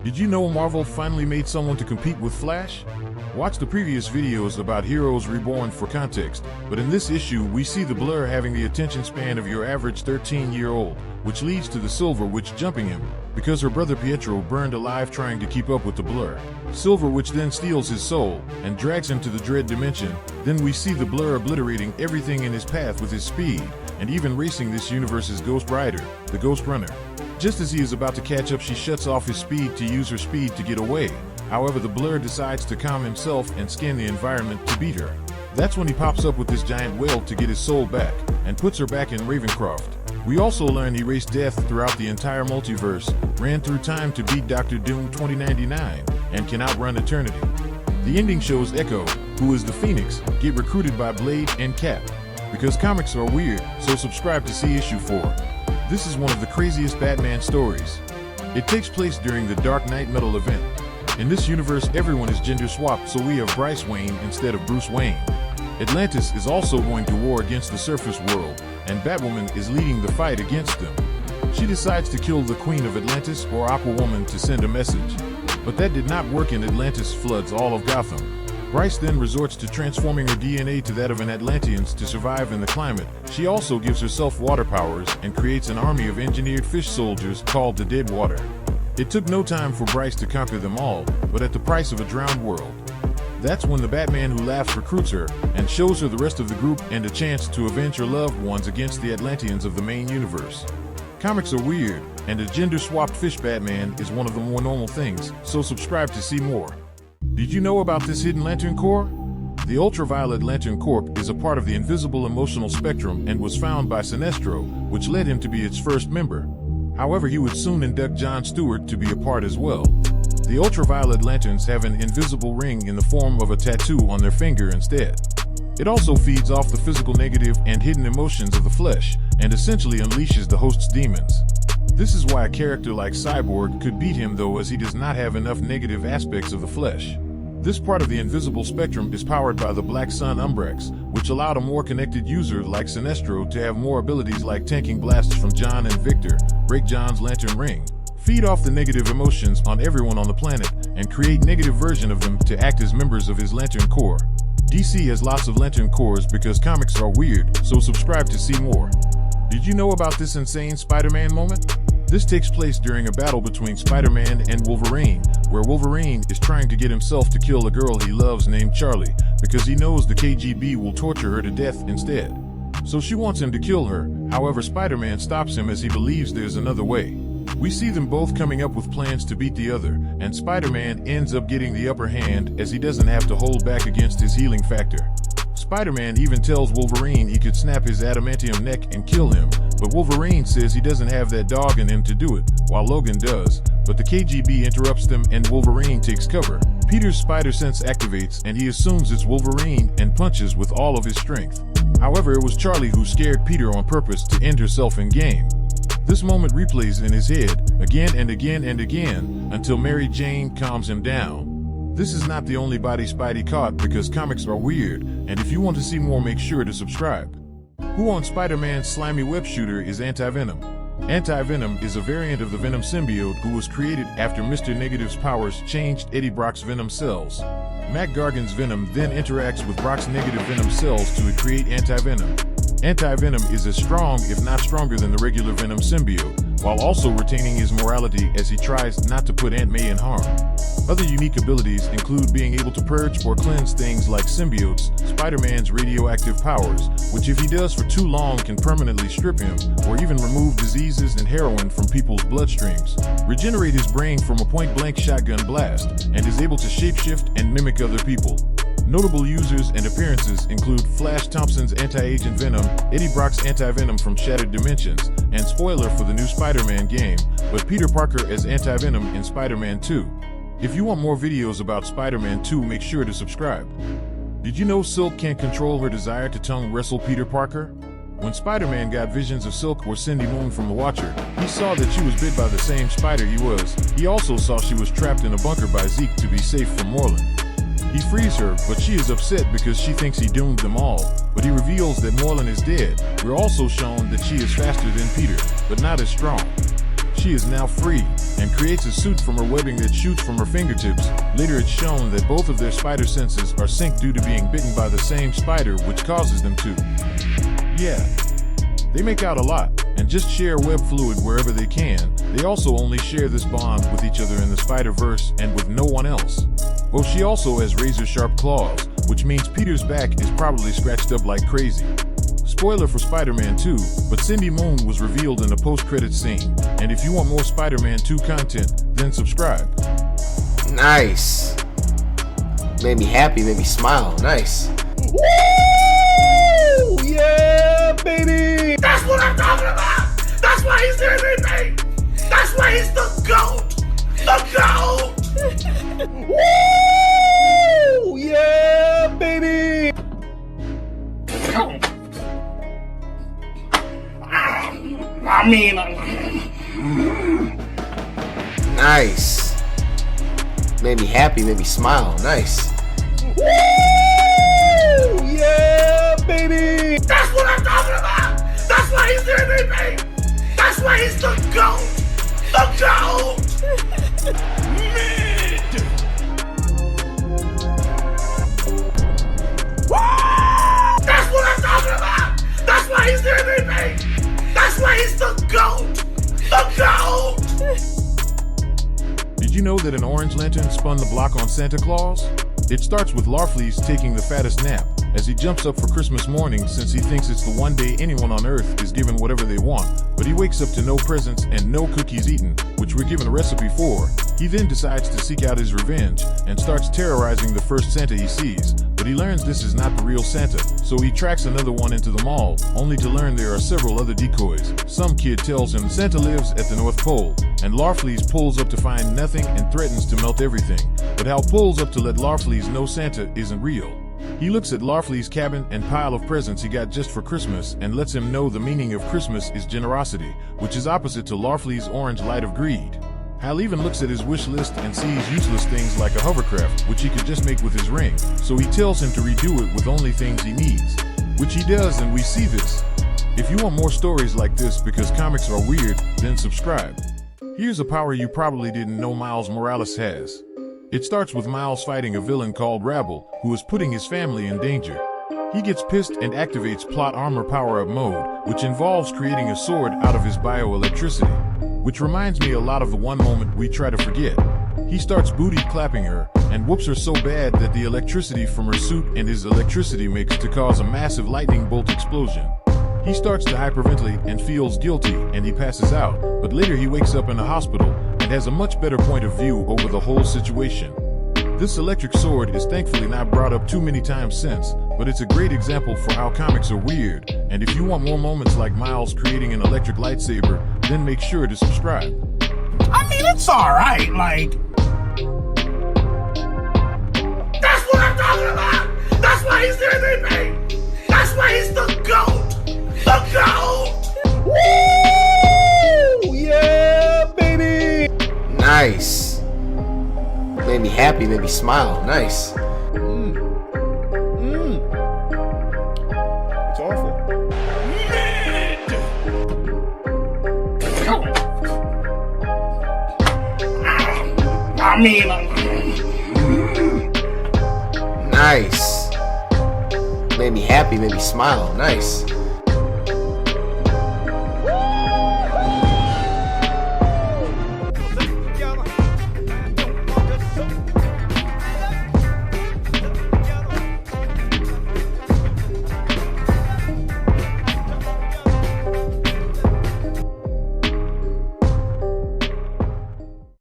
Did you know Marvel finally made someone to compete with Flash? Watch the previous videos about Heroes Reborn for context, but in this issue we see the Blur having the attention span of your average 13-year-old, which leads to the Silver Witch jumping him, because her brother Pietro burned alive trying to keep up with the Blur. Silver Witch then steals his soul and drags him to the Dread Dimension. Then we see the Blur obliterating everything in his path with his speed, and even racing this universe's Ghost Rider, the Ghost Runner. Just as he is about to catch up, she shuts off his speed to use her speed to get away. However, the Blur decides to calm himself and scan the environment to beat her. That's when he pops up with this giant whale to get his soul back, and puts her back in Ravencroft. We also learn he raced death throughout the entire multiverse, ran through time to beat Dr. Doom 2099, and can outrun eternity. The ending shows Echo, who is the Phoenix, get recruited by Blade and Cap. Because comics are weird, so subscribe to see issue 4. This is one of the craziest Batman stories. It takes place during the Dark Knight Metal event. In this universe, everyone is gender swapped, so we have Bryce Wayne instead of Bruce Wayne. Atlantis is also going to war against the surface world, and Batwoman is leading the fight against them. She decides to kill the Queen of Atlantis or Aquawoman to send a message. But that did not work, and Atlantis floods all of Gotham. Bryce then resorts to transforming her DNA to that of an Atlantean's to survive in the climate. She also gives herself water powers and creates an army of engineered fish soldiers called the Dead Water. It took no time for Bryce to conquer them all, but at the price of a drowned world. That's when the Batman Who Laughs recruits her and shows her the rest of the group and a chance to avenge her loved ones against the Atlanteans of the main universe. Comics are weird, and a gender-swapped fish Batman is one of the more normal things, so subscribe to see more. Did you know about this hidden Lantern Corps? The Ultraviolet Lantern Corps is a part of the invisible emotional spectrum and was found by Sinestro, which led him to be its first member. However, he would soon induct John Stewart to be a part as well. The Ultraviolet Lanterns have an invisible ring in the form of a tattoo on their finger instead. It also feeds off the physical negative and hidden emotions of the flesh, and essentially unleashes the host's demons. This is why a character like Cyborg could beat him, though, as he does not have enough negative aspects of the flesh. This part of the invisible spectrum is powered by the Black Sun Umbrex, which allowed a more connected user like Sinestro to have more abilities like tanking blasts from John and Victor, break John's lantern ring, feed off the negative emotions on everyone on the planet, and create negative version of them to act as members of his Lantern Corps. DC has lots of Lantern Corps because comics are weird, so subscribe to see more. Did you know about this insane Spider-Man moment? This takes place during a battle between Spider-Man and Wolverine, where Wolverine is trying to get himself to kill a girl he loves named Charlie, because he knows the KGB will torture her to death instead. So she wants him to kill her. However, Spider-Man stops him as he believes there's another way. We see them both coming up with plans to beat the other, and Spider-Man ends up getting the upper hand as he doesn't have to hold back against his healing factor. Spider-Man even tells Wolverine he could snap his adamantium neck and kill him, but Wolverine says he doesn't have that dog in him to do it, while Logan does, but the KGB interrupts them and Wolverine takes cover. Peter's spider sense activates and he assumes it's Wolverine and punches with all of his strength. However, it was Charlie who scared Peter on purpose to end herself in game. This moment replays in his head again and again and again until Mary Jane calms him down. This is not the only body Spidey caught, because comics are weird, and if you want to see more, make sure to subscribe. Who on Spider-Man's slimy web shooter is Anti-Venom? Anti-Venom is a variant of the Venom symbiote who was created after Mr. Negative's powers changed Eddie Brock's Venom cells. Mac Gargan's Venom then interacts with Brock's negative Venom cells to create Anti-Venom. Anti-Venom is as strong, if not stronger, than the regular Venom symbiote, while also retaining his morality as he tries not to put Aunt May in harm. Other unique abilities include being able to purge or cleanse things like symbiotes, Spider-Man's radioactive powers, which if he does for too long can permanently strip him, or even remove diseases and heroin from people's bloodstreams, regenerate his brain from a point-blank shotgun blast, and is able to shapeshift and mimic other people. Notable users and appearances include Flash Thompson's Anti-Agent Venom, Eddie Brock's Anti-Venom from Shattered Dimensions, and spoiler for the new Spider-Man game, but Peter Parker as Anti-Venom in Spider-Man 2. If you want more videos about Spider-Man 2, make sure to subscribe. Did you know Silk can't control her desire to tongue wrestle Peter Parker? When Spider-Man got visions of Silk or Cindy Moon from the Watcher, he saw that she was bit by the same spider he was. He also saw she was trapped in a bunker by Zeke to be safe from Morlun. He frees her, but she is upset because she thinks he doomed them all, but he reveals that Morlun is dead. We're also shown that she is faster than Peter, but not as strong. She is now free and creates a suit from her webbing that shoots from her fingertips. Later it's shown that both of their spider senses are synced due to being bitten by the same spider, which causes them to, they make out a lot and just share web fluid wherever they can. They also only share this bond with each other in the Spider-Verse and with no one else. Oh, she also has razor-sharp claws, which means Peter's back is probably scratched up like crazy. Spoiler for Spider-Man 2, but Cindy Moon was revealed in a post-credits scene. And if you want more Spider-Man 2 content, then subscribe. Nice. Made me happy, made me smile. Nice. Woo! Yeah, baby! That's what I'm talking about! That's why he's the MVP! That's why he's the GOAT! The GOAT! Woo! Yeah, baby! Nice. Made me happy, made me smile. Nice. Woo! Yeah, baby! That's what I'm talking about! That's why he's the MVP! That's why he's the GOAT! The GOAT! Mid! That's what I'm talking about! That's why he's the MVP! That's why he's the GOAT! The GOAT! Did you know that an orange lantern spun the block on Santa Claus? It starts with Larfleeze taking the fattest nap as he jumps up for Christmas morning, since he thinks it's the one day anyone on Earth is given whatever they want. But he wakes up to no presents and no cookies eaten, which we're given a recipe for. He then decides to seek out his revenge and starts terrorizing the first Santa he sees. But he learns this is not the real Santa, so he tracks another one into the mall, only to learn there are several other decoys. Some kid tells him Santa lives at the North Pole, and Larfleeze pulls up to find nothing and threatens to melt everything. But Hal pulls up to let Larfleeze know Santa isn't real. He looks at Larfleeze's cabin and pile of presents he got just for Christmas and lets him know the meaning of Christmas is generosity, which is opposite to Larfleeze's orange light of greed. Hal even looks at his wish list and sees useless things like a hovercraft, which he could just make with his ring, so he tells him to redo it with only things he needs, which he does, and we see this. If you want more stories like this because comics are weird, then subscribe. Here's a power you probably didn't know Miles Morales has. It starts with Miles fighting a villain called Rabble, who is putting his family in danger. He gets pissed and activates Plot Armor Power-Up Mode, which involves creating a sword out of his bioelectricity. Which reminds me a lot of the one moment we try to forget. He starts booty clapping her, and whoops her so bad that the electricity from her suit and his electricity mix to cause a massive lightning bolt explosion. He starts to hyperventilate and feels guilty, and he passes out, but later he wakes up in a hospital and has a much better point of view over the whole situation. This electric sword is thankfully not brought up too many times since, but it's a great example for how comics are weird, and if you want more moments like Miles creating an electric lightsaber, then make sure to subscribe. I mean, it's alright, like... That's what I'm talking about! That's why he's the MVP! That's why he's the GOAT! The GOAT! Woo! Yeah, baby! Nice. Made me happy, made me smile. Nice. It's awful. Nice. Made me happy, made me smile. Nice.